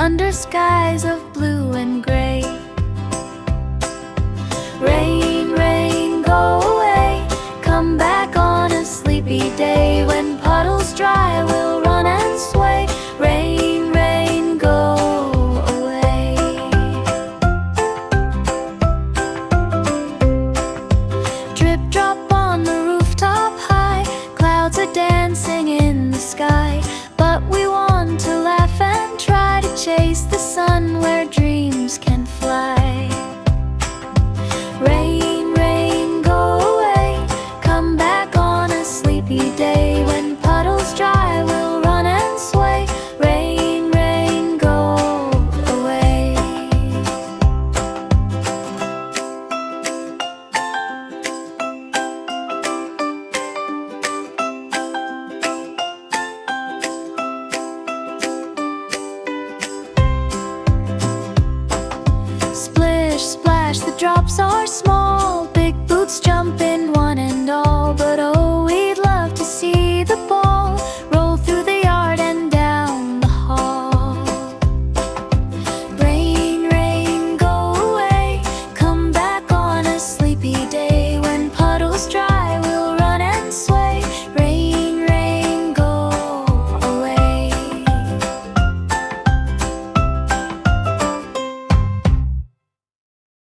under skies of blue and gray. Rain, rain, go away, come back on a sleepy day. When puddles dry, we'll run and sway. Rain, rain, go away. Drip drop on the rooftop high, clouds are dancing in the sky. But we want to laugh and try to chase the sun where dreams